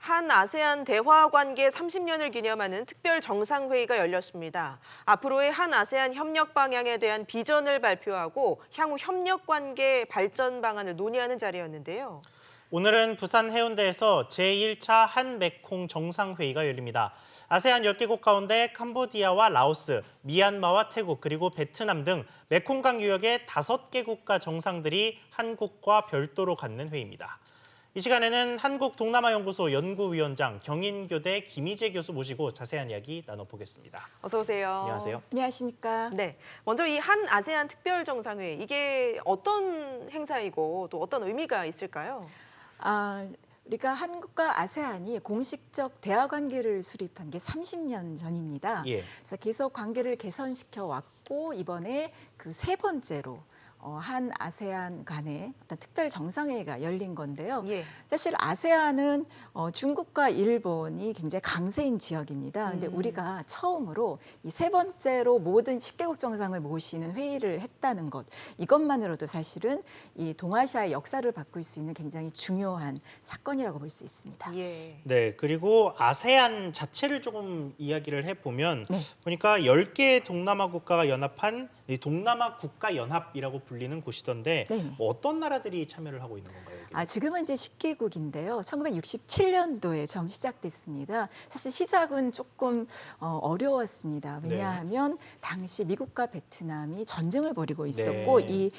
한 아세안 대화 관계 30년을 기념하는 특별 정상회의가 열렸습니다. 앞으로의 한 아세안 협력 방향에 대한 비전을 발표하고 향후 협력 관계 발전 방안을 논의하는 자리였는데요. 오늘은 부산 해운대에서 제1차 한메콩 정상회의가 열립니다. 아세안 10개국 가운데 캄보디아와 라오스, 미얀마와 태국, 그리고 베트남 등 메콩강 유역의 5개 국가 정상들이 한국과 별도로 갖는 회의입니다. 이 시간에는 한국동남아연구소 연구위원장 경인교대 김희재 교수 모시고 자세한 이야기 나눠보겠습니다. 어서 오세요. 안녕하세요. 안녕하십니까. 네, 먼저 이 한 아세안 특별 정상회의 이게 어떤 행사이고 또 어떤 의미가 있을까요? 우리가 한국과 아세안이 공식적 대화 관계를 수립한 게 30년 전입니다. 예. 그래서 계속 관계를 개선시켜 왔고 이번에 그 세 번째로 한 아세안 간의 어떤 특별 정상회의가 열린 건데요. 예. 사실 아세안은 중국과 일본이 굉장히 강세인 지역입니다. 근데 우리가 처음으로 이 세 번째로 모든 10개국 정상을 모시는 회의를 했다는 것, 이것만으로도 사실은 이 동아시아의 역사를 바꿀 수 있는 굉장히 중요한 사건이라고 볼 수 있습니다. 예. 네, 그리고 아세안 자체를 조금 이야기를 해보면 네. 보니까 10개 동남아 국가가 연합한 이 동남아 국가연합이라고 불리는 곳이던데 네네. 어떤 나라들이 참여를 하고 있는 건가요? 여기는? 지금은 이제 10개국인데요. 1967년도에 처음 시작됐습니다. 사실 시작은 조금 어려웠습니다. 왜냐하면 당시 미국과 베트남이 전쟁을 벌이고 있었고 네. 이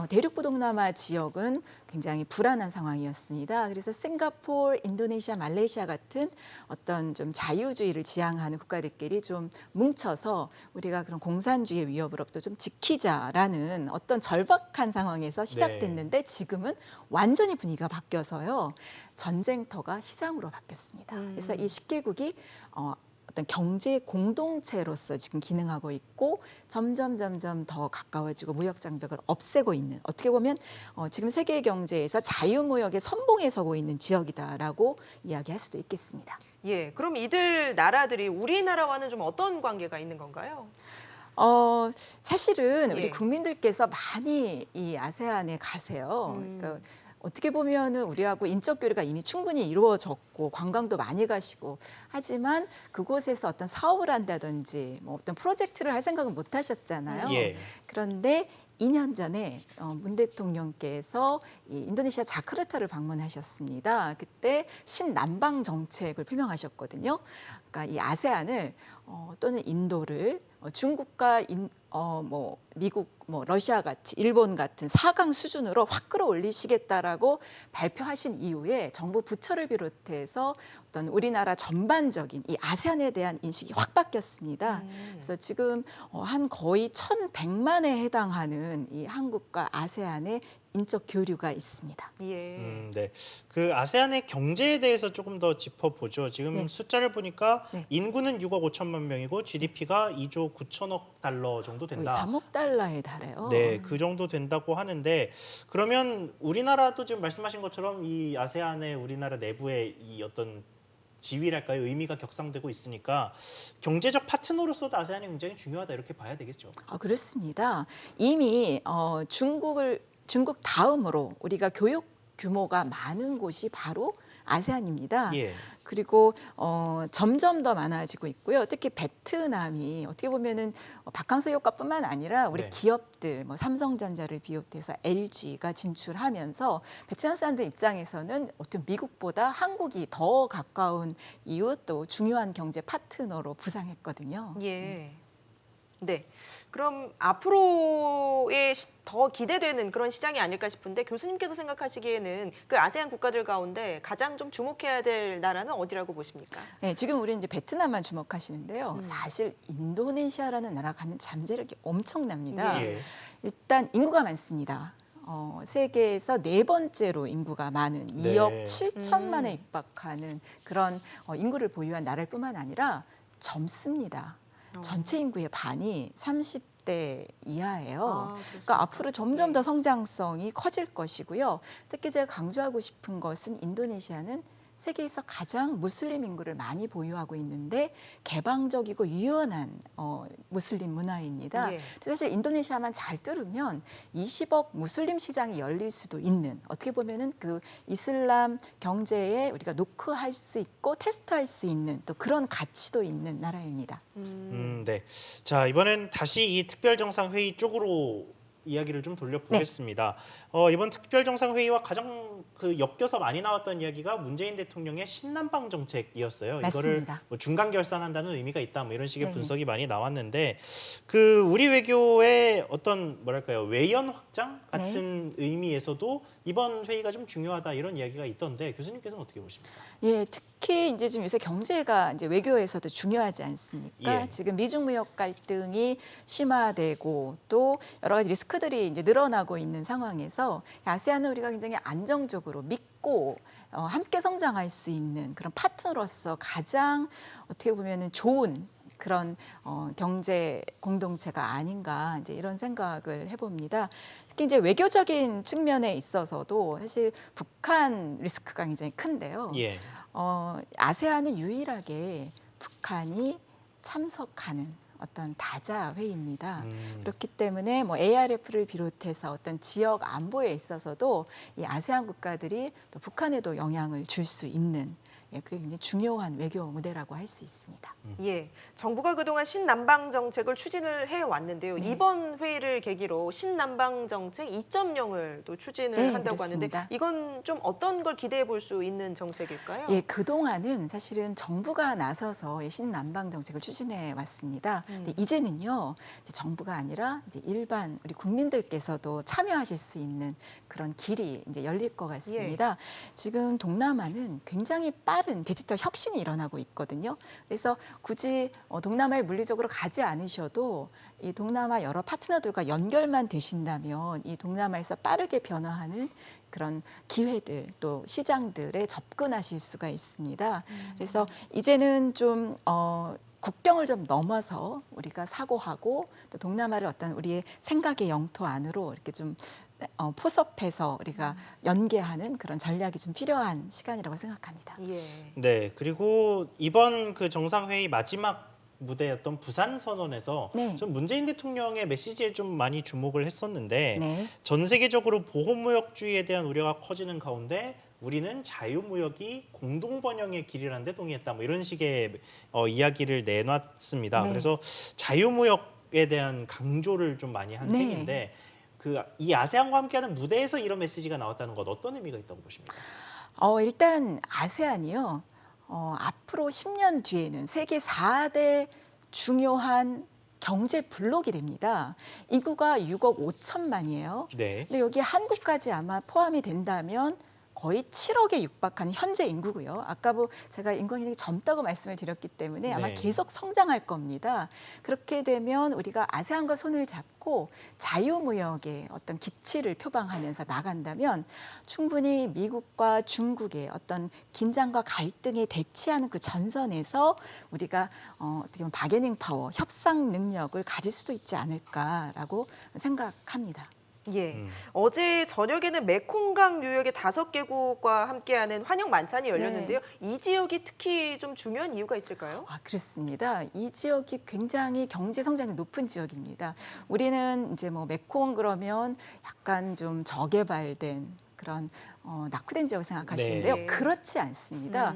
대륙부 동남아 지역은 굉장히 불안한 상황이었습니다. 그래서 싱가포르, 인도네시아, 말레이시아 같은 어떤 좀 자유주의를 지향하는 국가들끼리 좀 뭉쳐서 우리가 그런 공산주의의 위협으로부터 좀 지키자라는 어떤 절박한 상황에서 시작됐는데 지금은 완전히 분위기가 바뀌어서요. 전쟁터가 시장으로 바뀌었습니다. 그래서 이 10개국이 어떤 경제 공동체로서 지금 기능하고 있고 점점 더 가까워지고 무역 장벽을 없애고 있는, 어떻게 보면 지금 세계 경제에서 자유무역의 선봉에 서고 있는 지역이다라고 이야기할 수도 있겠습니다. 예. 그럼 이들 나라들이 우리나라와는 좀 어떤 관계가 있는 건가요? 사실은 예. 우리 국민들께서 많이 이 아세안에 가세요. 그러니까 어떻게 보면은 우리하고 인적 교류가 이미 충분히 이루어졌고 관광도 많이 가시고 하지만 그곳에서 어떤 사업을 한다든지 뭐 어떤 프로젝트를 할 생각은 못 하셨잖아요. 예. 그런데 2년 전에 문 대통령께서 이 인도네시아 자카르타를 방문하셨습니다. 그때 신남방 정책을 표명하셨거든요. 그러니까 이 아세안을 또는 인도를 중국과 뭐 미국, 뭐 러시아 같이 일본 같은 4강 수준으로 확 끌어올리시겠다라고 발표하신 이후에 정부 부처를 비롯해서 어떤 우리나라 전반적인 이 아세안에 대한 인식이 확 바뀌었습니다. 그래서 지금 한 거의 1,100만에 해당하는 이 한국과 아세안의 인적 교류가 있습니다. 예. 네. 그 아세안의 경제에 대해서 조금 더 짚어보죠. 지금 네. 숫자를 보니까 네. 인구는 6억 5천만 명이고 GDP가 2조 9천억 달러 정도 거의 된다. 3억 달러에 달해요. 네, 그 정도 된다고 하는데 그러면 우리나라도 지금 말씀하신 것처럼 이 아세안의 우리나라 내부의 이 어떤 지위랄까요? 의미가 격상되고 있으니까 경제적 파트너로서도 아세안이 굉장히 중요하다 이렇게 봐야 되겠죠. 그렇습니다. 이미 중국 다음으로 우리가 교육 규모가 많은 곳이 바로 아세안입니다. 예. 그리고 점점 더 많아지고 있고요. 특히 베트남이 어떻게 보면은 바캉스 효과뿐만 아니라 우리 네. 기업들, 뭐 삼성전자를 비롯해서 LG가 진출하면서 베트남 사람들 입장에서는 어떤 미국보다 한국이 더 가까운 이웃 또 중요한 경제 파트너로 부상했거든요. 예. 네. 그럼 앞으로의 더 기대되는 그런 시장이 아닐까 싶은데 교수님께서 생각하시기에는 그 아세안 국가들 가운데 가장 좀 주목해야 될 나라는 어디라고 보십니까? 네, 지금 우리 이제 베트남만 주목하시는데요. 사실 인도네시아라는 나라가 갖는 잠재력이 엄청납니다. 예. 일단 인구가 많습니다. 세계에서 네 번째로 인구가 많은 네. 2억 7천만에 육박하는 그런 인구를 보유한 나라일 뿐만 아니라 젊습니다. 전체 인구의 반이 30대 이하예요. 그러니까 앞으로 점점 네. 더 성장성이 커질 것이고요. 특히 제가 강조하고 싶은 것은 인도네시아는 세계에서 가장 무슬림 인구를 많이 보유하고 있는데 개방적이고 유연한 무슬림 문화입니다. 예. 그래서 사실 인도네시아만 잘 뚫으면 20억 무슬림 시장이 열릴 수도 있는, 어떻게 보면은 그 이슬람 경제에 우리가 노크할 수 있고 테스트할 수 있는 또 그런 가치도 있는 나라입니다. 네. 자, 이번엔 다시 이 특별정상회의 쪽으로 이야기를 좀 돌려보겠습니다. 이번 특별정상회의와 가장 그 엮여서 많이 나왔던 이야기가 문재인 대통령의 신남방 정책이었어요. 이거를 맞습니다. 뭐 중간 결산한다는 의미가 있다, 뭐 이런 식의 네. 분석이 많이 나왔는데, 그 우리 외교의 어떤 뭐랄까요, 외연 확장 같은 의미에서도 이번 회의가 좀 중요하다, 이런 이야기가 있던데 교수님께서는 어떻게 보십니까? 예, 특히 이제 지금 요새 경제가 이제 외교에서도 중요하지 않습니까? 예. 지금 미중 무역 갈등이 심화되고 또 여러 가지 리스크들이 이제 늘어나고 있는 상황에서 아세안은 우리가 굉장히 안정적으로 믿고 함께 성장할 수 있는 그런 파트너로서 가장 어떻게 보면은 좋은 그런 경제 공동체가 아닌가, 이제 이런 생각을 해봅니다. 특히 이제 외교적인 측면에 있어서도 사실 북한 리스크가 굉장히 큰데요. 예. 아세안은 유일하게 북한이 참석하는 어떤 다자 회의입니다. 그렇기 때문에 뭐 ARF를 비롯해서 어떤 지역 안보에 있어서도 이 아세안 국가들이 또 북한에도 영향을 줄 수 있는, 그게 굉장히 중요한 외교 무대라고 할 수 있습니다. 예, 정부가 그동안 신남방 정책을 추진을 해왔는데요. 네. 이번 회의를 계기로 신남방 정책 2.0을 또 추진을 네, 한다고 그렇습니다. 하는데 이건 좀 어떤 걸 기대해 볼 수 있는 정책일까요? 예, 그동안은 사실은 정부가 나서서 이 신남방 정책을 추진해 왔습니다. 근데 이제는요, 이제 정부가 아니라 이제 일반 우리 국민들께서도 참여하실 수 있는 그런 길이 이제 열릴 것 같습니다. 지금 동남아는 굉장히 빠른 디지털 혁신이 일어나고 있거든요. 그래서 굳이 동남아에 물리적으로 가지 않으셔도 이 동남아 여러 파트너들과 연결만 되신다면 이 동남아에서 빠르게 변화하는 그런 기회들 또 시장들에 접근하실 수가 있습니다. 그래서 이제는 좀 국경을 좀 넘어서 우리가 사고하고 또 동남아를 어떤 우리의 생각의 영토 안으로 이렇게 좀 포섭해서 우리가 연계하는 그런 전략이 좀 필요한 시간이라고 생각합니다. 예. 네, 그리고 이번 그 정상회의 마지막 무대였던 부산 선언에서 네. 좀 문재인 대통령의 메시지에 좀 많이 주목을 했었는데, 네. 전 세계적으로 보호무역주의에 대한 우려가 커지는 가운데 우리는 자유무역이 공동번영의 길이라는 데 동의했다, 뭐 이런 식의 이야기를 내놨습니다. 네. 그래서 자유무역에 대한 강조를 좀 많이 한 네. 셈인데, 이 아세안과 함께하는 무대에서 이런 메시지가 나왔다는 것, 어떤 의미가 있다고 보십니까? 일단 아세안이요. 앞으로 10년 뒤에는 세계 4대 중요한 경제 블록이 됩니다. 인구가 6억 5천만이에요. 네. 근데 여기 한국까지 아마 포함이 된다면 거의 7억에 육박하는 현재 인구고요. 아까 제가 인구가 굉장히 젊다고 말씀을 드렸기 때문에 아마 네. 계속 성장할 겁니다. 그렇게 되면 우리가 아세안과 손을 잡고 자유무역의 어떤 기치를 표방하면서 나간다면 충분히 미국과 중국의 어떤 긴장과 갈등에 대치하는 그 전선에서 우리가 어떻게 보면 바게닝 파워, 협상 능력을 가질 수도 있지 않을까라고 생각합니다. 예. 어제 저녁에는 메콩강 유역의 5개국과 함께하는 환영 만찬이 열렸는데요. 이 지역이 특히 좀 중요한 이유가 있을까요? 그렇습니다. 이 지역이 굉장히 경제 성장이 높은 지역입니다. 우리는 이제 뭐 메콩 그러면 약간 좀 저개발된 그런 낙후된 지역을 생각하시는데요. 네. 그렇지 않습니다.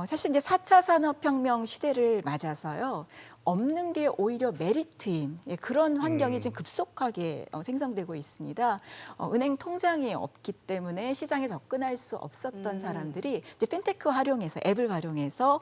사실 이제 4차 산업혁명 시대를 맞아서요. 없는 게 오히려 메리트인 그런 환경이 지금 급속하게 생성되고 있습니다. 은행 통장이 없기 때문에 시장에 접근할 수 없었던 사람들이 이제 핀테크 활용해서 앱을 활용해서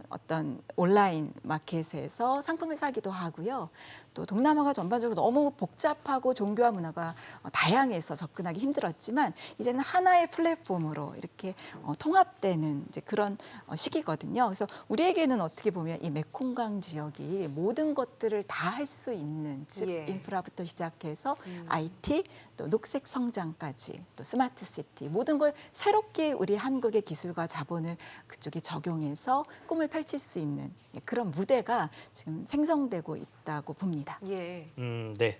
어떤 온라인 마켓에서 상품을 사기도 하고요. 또 동남아가 전반적으로 너무 복잡하고 종교와 문화가 다양해서 접근하기 힘들었지만 이제는 하나의 플랫폼으로 이렇게 통합되는 이제 그런 시기거든요. 그래서 우리에게는 어떻게 보면 이 메콩강 지역이 모든 것들을 다 할 수 있는 즉 예. 인프라부터 시작해서 IT 또 녹색 성장까지 또 스마트 시티 모든 걸 새롭게 우리 한국의 기술과 자본을 그쪽에 적용해서 꿈을 펼칠 수 있는 그런 무대가 지금 생성되고 있다고 봅니다. 예. 네.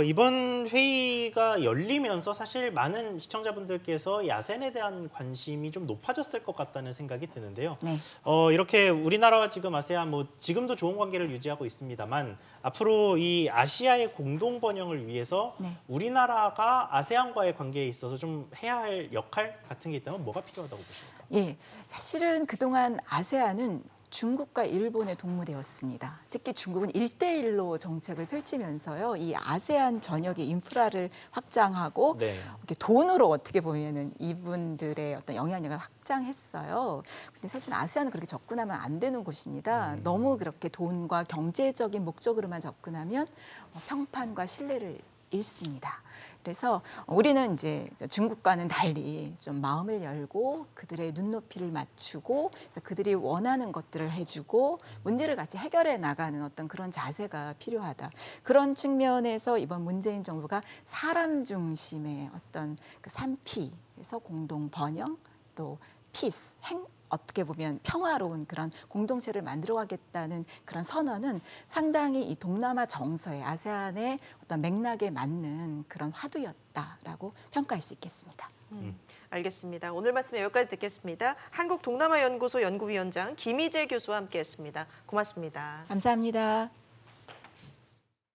이번 회의가 열리면서 사실 많은 시청자분들 분들께서 야센에 대한 관심이 좀 높아졌을 것 같다는 생각이 드는데요. 네. 이렇게 우리나라와 지금 아세안 지금도 좋은 관계를 유지하고 있습니다만 앞으로 이 아시아의 공동 번영을 위해서 네. 우리나라가 아세안과의 관계에 있어서 좀 해야 할 역할 같은 게 있다면 뭐가 필요하다고 보십니까? 예, 사실은 그동안 아세안은 중국과 일본에 동무되었습니다. 특히 중국은 1대1로 정책을 펼치면서요. 이 아세안 전역의 인프라를 확장하고 네. 이렇게 돈으로 어떻게 보면은 이분들의 어떤 영향력을 확장했어요. 근데 사실 아세안은 그렇게 접근하면 안 되는 곳입니다. 너무 그렇게 돈과 경제적인 목적으로만 접근하면 평판과 신뢰를 잃습니다. 그래서 우리는 이제 중국과는 달리 좀 마음을 열고 그들의 눈높이를 맞추고 그래서 그들이 원하는 것들을 해주고 문제를 같이 해결해 나가는 어떤 그런 자세가 필요하다. 그런 측면에서 이번 문재인 정부가 사람 중심의 어떤 그 3P, 그래서 공동 번영 또 피스, 어떻게 보면 평화로운 그런 공동체를 만들어가겠다는 그런 선언은 상당히 이 동남아 정서의 아세안의 어떤 맥락에 맞는 그런 화두였다라고 평가할 수 있겠습니다. 알겠습니다. 오늘 말씀 여기까지 듣겠습니다. 한국동남아연구소 연구위원장 김희재 교수와 함께했습니다. 고맙습니다. 감사합니다.